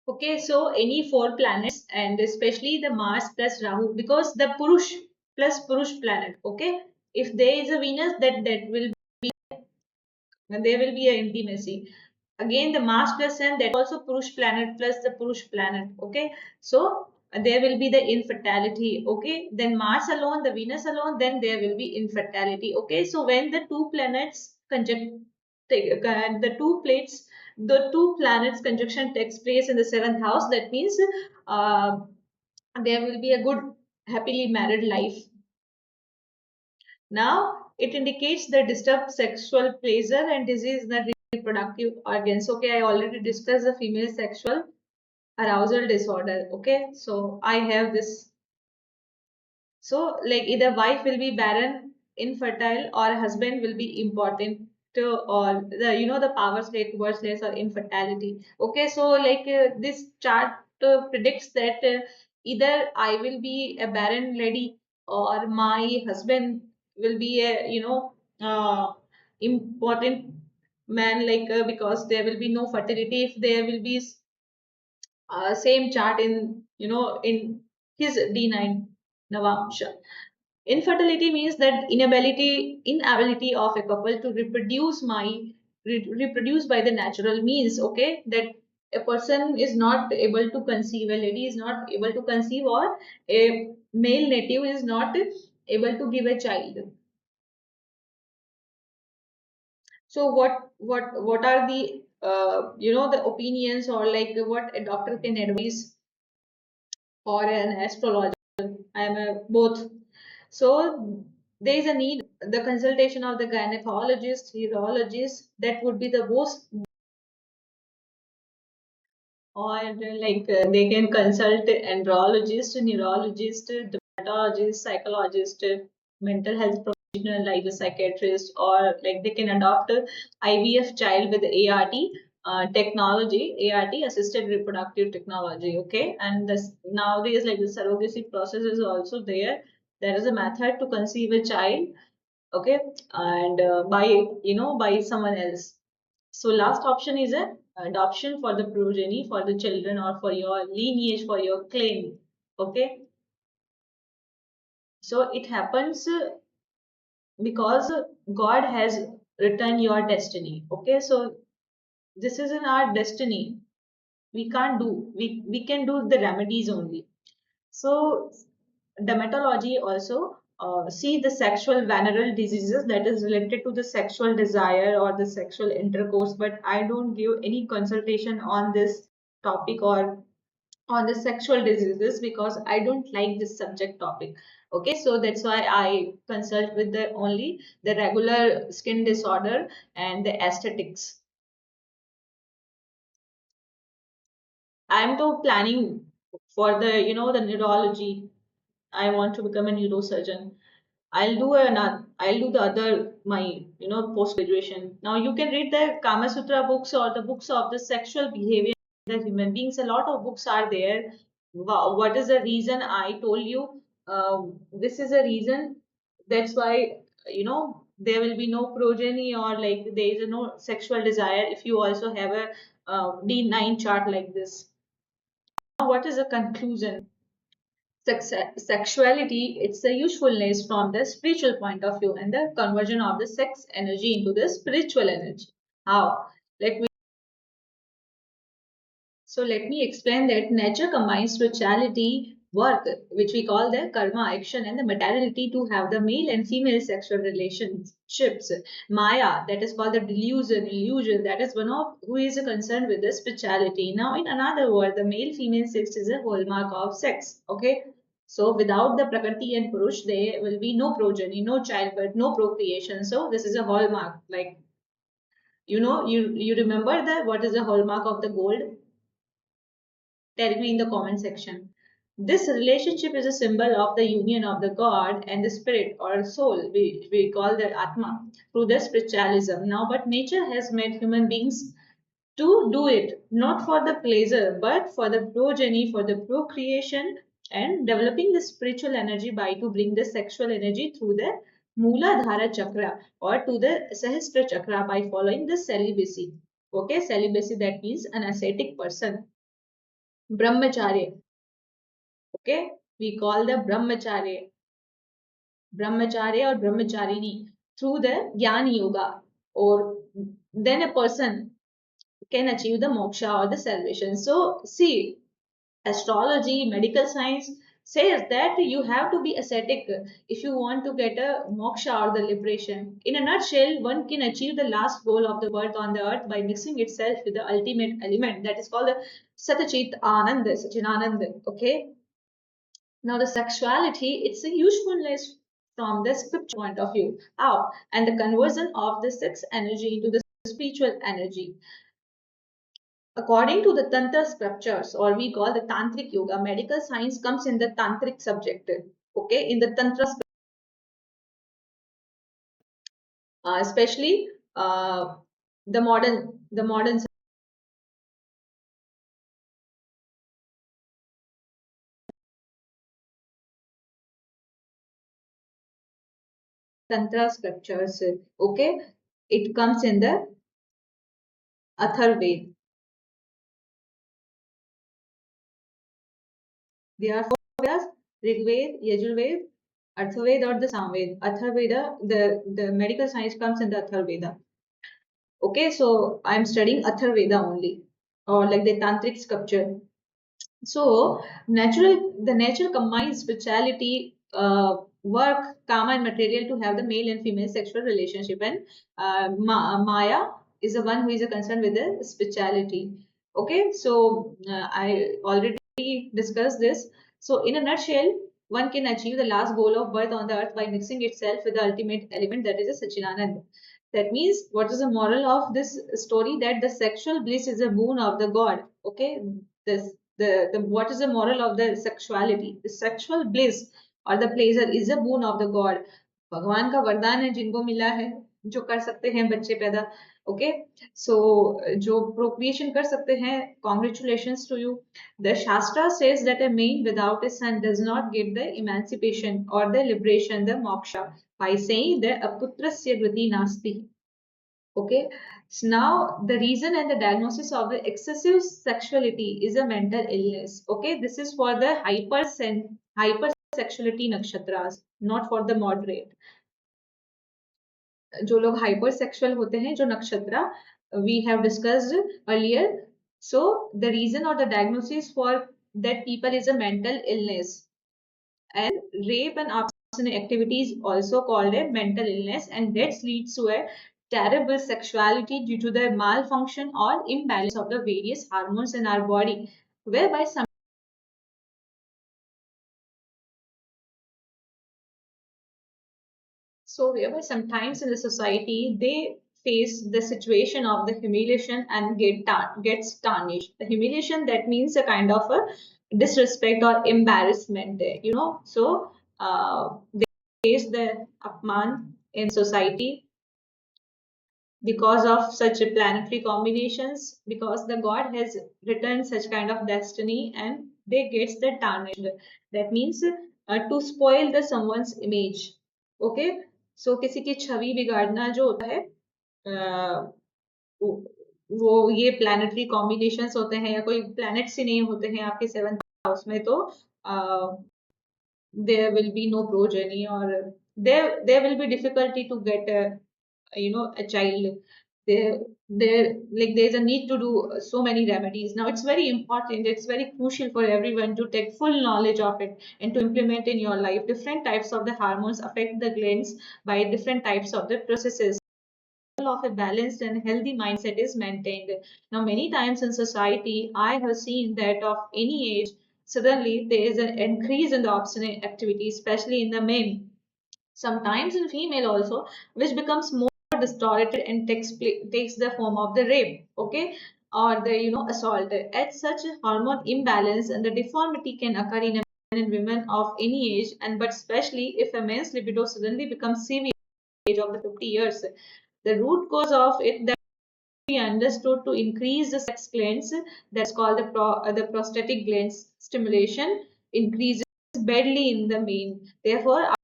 Okay, so any four planets and especially the Mars plus Rahu, because the Purush plus Purush planet. Okay, if there is a Venus, that will there will be a intimacy. Again, the Mars plus Sun, that also Purush planet plus the Purush planet. Okay, so there will be the infertility. Okay, then Mars alone, the Venus alone, then there will be infertility. Okay, so when the two planets conjunct, the two plates, the two planets conjunction takes place in the seventh house, that means uh, there will be a good happily married life. Now, it indicates the disturbed sexual pleasure and disease in the reproductive organs. Okay, I already discussed the female sexual arousal disorder. Okay, so I have this. So, like either wife will be barren, infertile, or husband will be important to, or the the power slave, towards less or infertility. Okay, so like this chart predicts that either I will be a barren lady or my husband will be a important man, like because there will be no fertility if there will be same chart in in his D9 Navamsha. Infertility means that inability of a couple to reproduce by the natural means. Okay, that a person is not able to conceive, a lady is not able to conceive, or a male native is not able to give a child. So what are the the opinions, or like what a doctor can advise or an astrologer? I am a both. So there is a need the consultation of the gynecologist, urologist. That would be the most, or they can consult andrologist, neurologist, dermatologist, psychologist, mental health professional like a psychiatrist, or like they can adopt a IVF child with ART technology, ART assisted reproductive technology. Okay, and this nowadays like the surrogacy process is also there. There is a method to conceive a child. Okay, and by by someone else. So last option is a adoption for the progeny, for the children, or for your lineage, for your claim. Okay, so it happens because God has written your destiny. Okay, so this is in our destiny. We can't do. We can do the remedies only. So dermatology also see the sexual venereal diseases that is related to the sexual desire or the sexual intercourse, but I don't give any consultation on this topic or on the sexual diseases because I don't like this subject topic. Okay, so that's why I consult with the only the regular skin disorder and the aesthetics. I'm too planning for the the neurology. I want to become a neurosurgeon. I'll do the other my post graduation. Now you can read the Kama Sutra books or the books of the sexual behavior of the human beings. A lot of books are there. What is the reason I told you? This is a reason. That's why there will be no progeny, or like there is no sexual desire if you also have a D9 chart like this. Now, what is the conclusion? Sexuality, it's the usefulness from the spiritual point of view and the conversion of the sex energy into the spiritual energy. How? Let me let me explain that nature combines spirituality, work, which we call the karma action, and the materiality to have the male and female sexual relationships. Maya, that is called the illusion, that is one of who is concerned with the spirituality. Now, in another word, the male female sex is a hallmark of sex. Okay. So without the Prakriti and Purush, there will be no progeny, no childbirth, no procreation. So this is a hallmark. Like you remember that what is the hallmark of the gold? Tell me in the comment section. This relationship is a symbol of the union of the God and the spirit or soul, we call the Atma, through the spiritualism. Now, but nature has made human beings to do it, not for the pleasure, but for the progeny, for the procreation, and developing the spiritual energy by to bring the sexual energy through the Mooladhara chakra or to the Sahasra chakra by following the celibacy. Okay, celibacy, that means an ascetic person. brahmacharya. Okay, we call the brahmacharya or brahmacharini through the jnana yoga, or then a person can achieve the moksha or the salvation. So see, astrology, medical science says that you have to be ascetic if you want to get a moksha or the liberation. In a nutshell, one can achieve the last goal of the birth on the earth by mixing itself with the ultimate element that is called the Satachit Anand, Sachinanand. Okay. Now the sexuality, it's a usefulness from the scripture point of view. How? And the conversion of the sex energy into the spiritual energy. According to the Tantra scriptures, or we call the Tantric Yoga, medical science comes in the Tantric subject. Okay, in the Tantra, especially the modern Tantra scriptures. Okay, it comes in the Atharved. There are four Vedas: Rigved, Yajurved, Atharved, or the Samved. Atharveda, the medical science comes in the Atharveda. Okay, so I'm studying Atharveda only, or like the Tantric scripture. So, the nature combines spirituality, work, karma, and material to have the male and female sexual relationship. And Maya is the one who is concerned with the spirituality. Okay, so I already discussed this. So, in a nutshell, one can achieve the last goal of birth on the earth by mixing itself with the ultimate element, that is a Sachinanand. That means, what is the moral of this story? That the sexual bliss is a boon of the god. Okay, this the what is the moral of the sexuality? The sexual bliss or the pleasure is a boon of the god. भगवान का वरदान है जिनको मिला है, जो कर सकते हैं बच्चे पैदा. ओके, सो जो प्रोक्रिएशन कर सकते हैं, congratulations to you. The shastra says that a man without a son does not get the emancipation or the liberation, the moksha, by saying that aputrasya grati nasti. Okay, so now the reason and the diagnosis of the excessive sexuality is a mental illness. Okay, this is for the hypersexuality nakshatras, not for the moderate. जो लोग hypersexual होते हैं, जो नक्षत्रा, we have discussed earlier. So the reason or the diagnosis for that people is a mental illness, and rape and arson activity is also called a mental illness, and that leads to a terrible sexuality due to the malfunction or imbalance of the various hormones in our body, whereby sometimes in the society they face the situation of the humiliation and gets tarnished. The humiliation, that means a kind of a disrespect or embarrassment, so they face the apman in society because of such planetary combinations, because the god has written such kind of destiny, and they gets the tarnished. That means to spoil the someone's image. Okay, so किसी की छवि बिगाड़ना जो होता है, अ, वो ये planetary combinations होते हैं, या कोई प्लैनेट्स ही नहीं होते हैं आपके सेवंथ हाउस में, तो there will be no progeny, or there will be difficulty to get a child. There like there's a need to do so many remedies. Now it's very important, it's very crucial for everyone to take full knowledge of it and to implement in your life. Different types of the hormones affect the glands by different types of the processes of a balanced and healthy mindset is maintained. Now, many times in society, I have seen that of any age, suddenly there is an increase in the obscene activity, especially in the men. Sometimes in female also, which becomes more distorted and takes the form of the rape, okay, or the assault. At such a hormone imbalance, and the deformity can occur in a man and women of any age, and but especially if a man's libido suddenly becomes severe age of the 50 years. The root cause of it that we understood to increase the sex glands, that's called the prostatic glands stimulation increases badly in the men. Therefore, I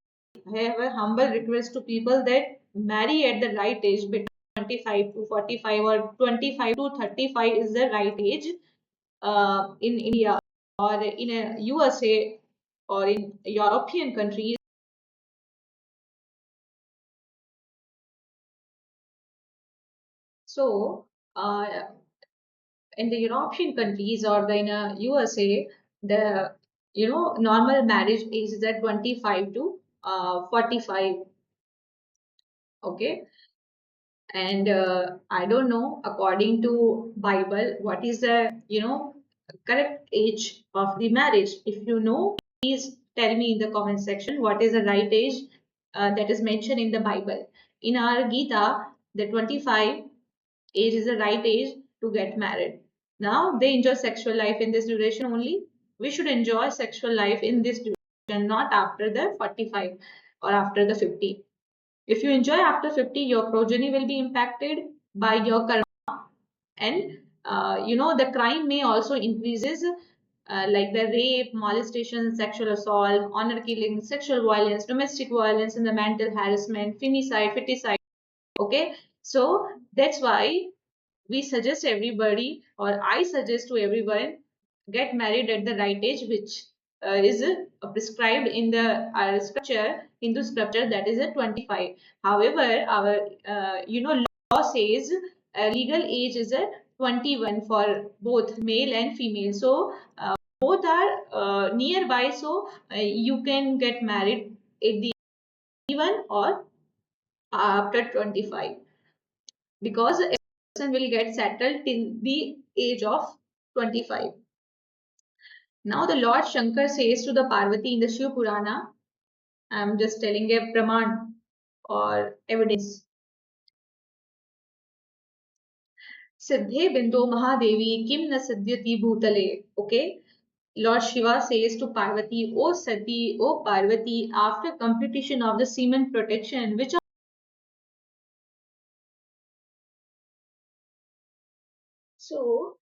have a humble request to people that marry at the right age, between 25 to 45 or 25 to 35 is the right age. in India or in a USA or in European countries. So, in the European countries or in a USA, the normal marriage age is at 25 to 45. Okay, and I don't know according to Bible what is the correct age of the marriage. If you know, please tell me in the comment section what is the right age that is mentioned in the Bible. In our Gita, the 25 age is the right age to get married. Now they enjoy sexual life in this duration only. We should enjoy sexual life in this duration, not after the 45 or after the 50. If you enjoy after 50, your progeny will be impacted by your karma, and the crime may also increases, like the rape, molestation, sexual assault, honor killing, sexual violence, domestic violence, and the mental harassment, femicide, feticide. Okay, so that's why we suggest everybody, or I suggest to everyone, get married at the right age, which is prescribed in the scripture, Hindu scripture, that is a 25. However, our law says legal age is a 21 for both male and female. So both are nearby, so you can get married at the 21 or after 25, because a person will get settled till the age of 25. Now the Lord Shankar says to the Parvati in the Shiv Purana, I'm just telling a praman or evidence. Siddhe Bindo Mahadevi Kim na Siddhyati Bhutale. Okay. Lord Shiva says to Parvati, O Sati, O Parvati, after completion of the semen protection, which so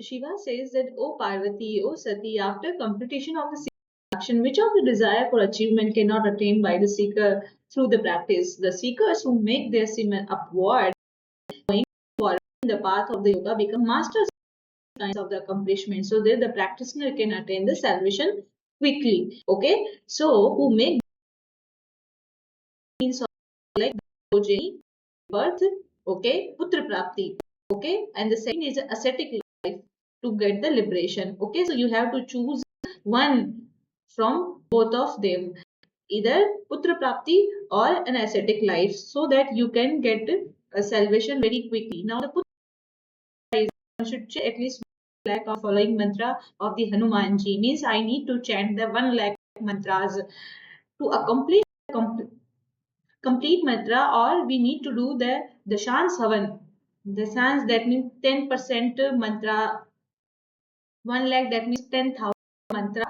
Shiva says that, O Parvati, O Sati, after completion of the action, which of the desire for achievement cannot attain by the seeker through the practice? The seekers who make their semen upward, going forward in the path of the yoga, become masters of the accomplishment, so that the practitioner can attain the salvation quickly. Okay, so who make means of like progeny, birth, okay, Putra Prapti, okay, and the second is ascetic life to get the liberation. Okay, so you have to choose one from both of them, either Putra Prapti or an ascetic life, so that you can get a salvation very quickly. Now, the Putra is one should chant at least 1 lakh of following mantra of the Hanumanji, means I need to chant the 1 lakh mantras to accomplish complete mantra, or we need to do the Dashan Savan. The sans that means 10% mantra, 1 lakh that means 10,000 mantra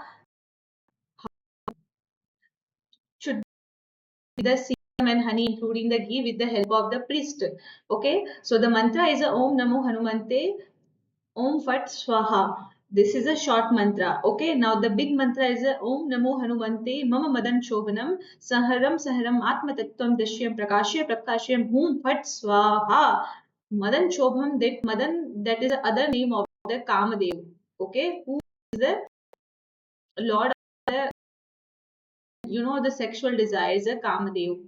should be the serum and honey, including the ghee, with the help of the priest. Okay, so the mantra is a Om Namo Hanumante, Om Fat Swaha. This is a short mantra. Okay, now the big mantra is a Om Namo Hanumante Mama Madan Shobhanam Saharam Saharam Atma Tattvam Dashyam Prakashya Prakashyam Hum Fat Swaha. Madan Shobham, that Madan, that is the other name of the Kamadev. Okay, who is the lord of the the sexual desires, a Kamadev.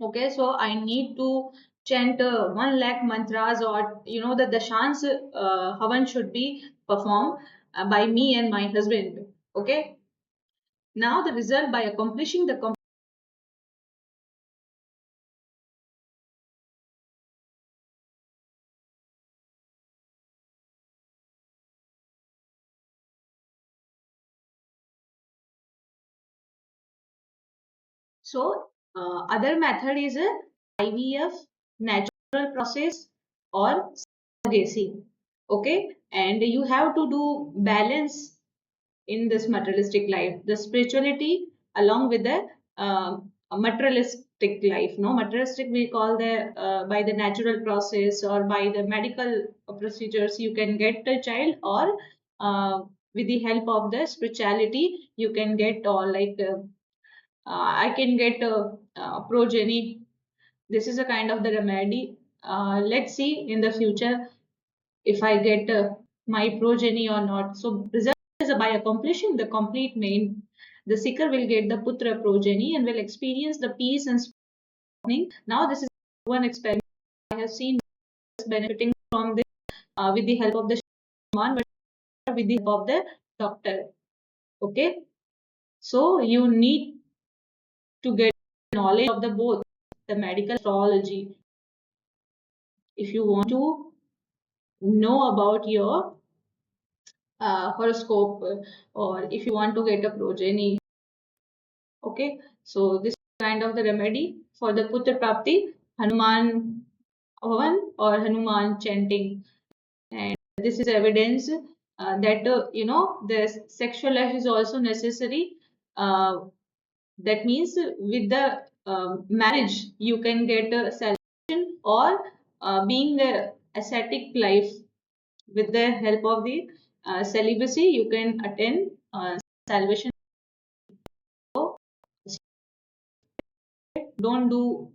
Okay, so I need to chant 1 lakh mantras, or the Dashans Havan should be performed by me and my husband. Okay, now the result by accomplishing the so other method is a IVF, natural process, or surrogacy. Okay, and you have to do balance in this materialistic life, the spirituality along with the materialistic life. No, materialistic we call the by the natural process or by the medical procedures you can get a child, or with the help of the spirituality you can get, or like I can get progeny. This is a kind of the remedy. Let's see in the future if I get my progeny or not. So result is by accomplishing the complete main, the seeker will get the putra progeny and will experience the peace and spawning. Now this is one experiment I have seen benefiting from this with the help of the shaman, but with the help of the doctor. Okay, so you need to get knowledge of the both the medical astrology if you want to know about your horoscope, or if you want to get a progeny. Okay, so this is kind of the remedy for the putra prapti, Hanuman Havan or Hanuman chanting, and this is evidence that the sexual life is also necessary. Uh, that means with the marriage you can get a salvation, or being a ascetic life with the help of the celibacy you can attain salvation. So don't do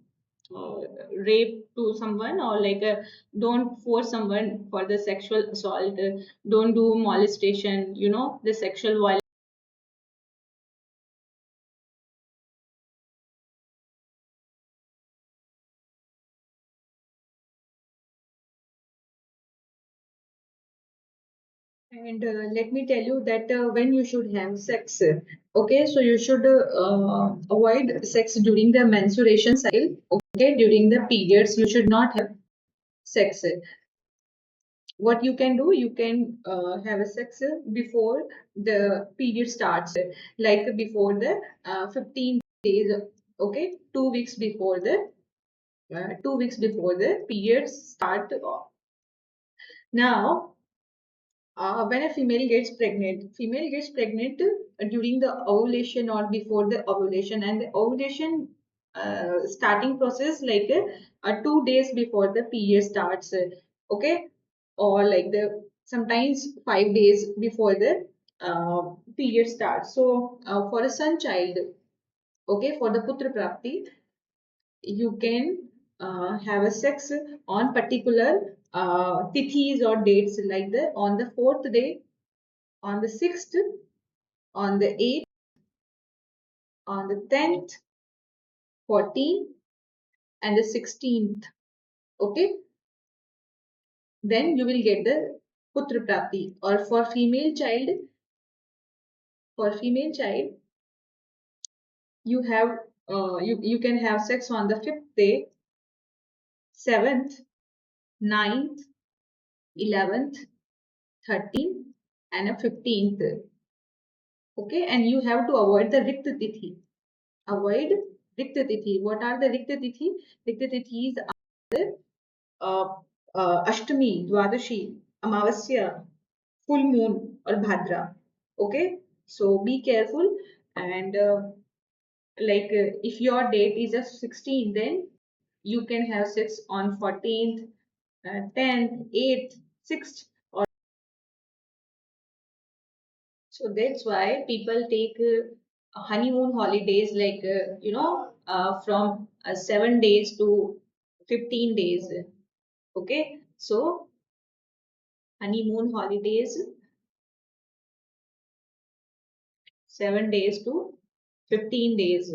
uh, rape to someone, or like don't force someone for the sexual assault, don't do molestation, the sexual violence. And let me tell you that when you should have sex. Okay, so you should avoid sex during the menstruation cycle. Okay, during the periods, you should not have sex. What you can do, you can have a sex before the period starts, like before the 15 days. Okay, 2 weeks before the 2 weeks before the periods start. Now when a female gets pregnant during the ovulation or before the ovulation, and the ovulation starting process like 2 days before the period starts, okay, or like the sometimes 5 days before the period starts. So for a son child, okay, for the putra prapti, you can have a sex on particular tithis or dates, like the on the fourth day, on the 6th, on the 8th, on the 10th, 14th, and the 16th. Okay, then you will get the putra prapti. Or for female child, you have you can have sex on the 5th day, 7th, 9th, 11th, 13th, and a 15th. Okay, and you have to avoid the rikta tithi. Avoid rikta tithi. What are the rikta tithi? Rikta tithis are uh, Ashtami, Dwadashi, Amavasya, full moon, or Bhadra. Okay, so be careful. And like if your date is a 16, then you can have sex on 14th, 10th, 8th, 6th. Or so that's why people take honeymoon holidays, like from 7 days to 15 days. Okay, so honeymoon holidays, 7 days to 15 days.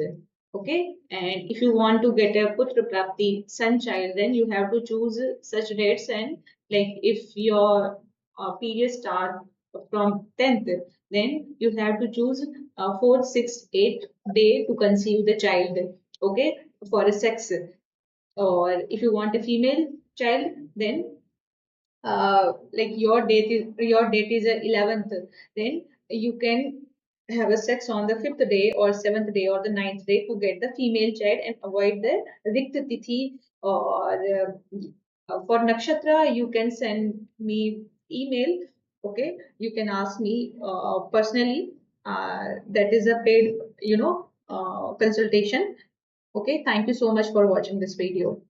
Okay, and if you want to get a putra prapti son child, then you have to choose such dates. And like if your period start from 10th, then you have to choose 4th, 6th, 8th day to conceive the child. Okay, for a sex. Or if you want a female child, then like your date is 11th, then you can have a sex on the 5th day or 7th day or the 9th day to get the female child and avoid the rikta tithi. Or for nakshatra you can send me email. Okay, you can ask me personally. That is a paid consultation. Okay, thank you so much for watching this video.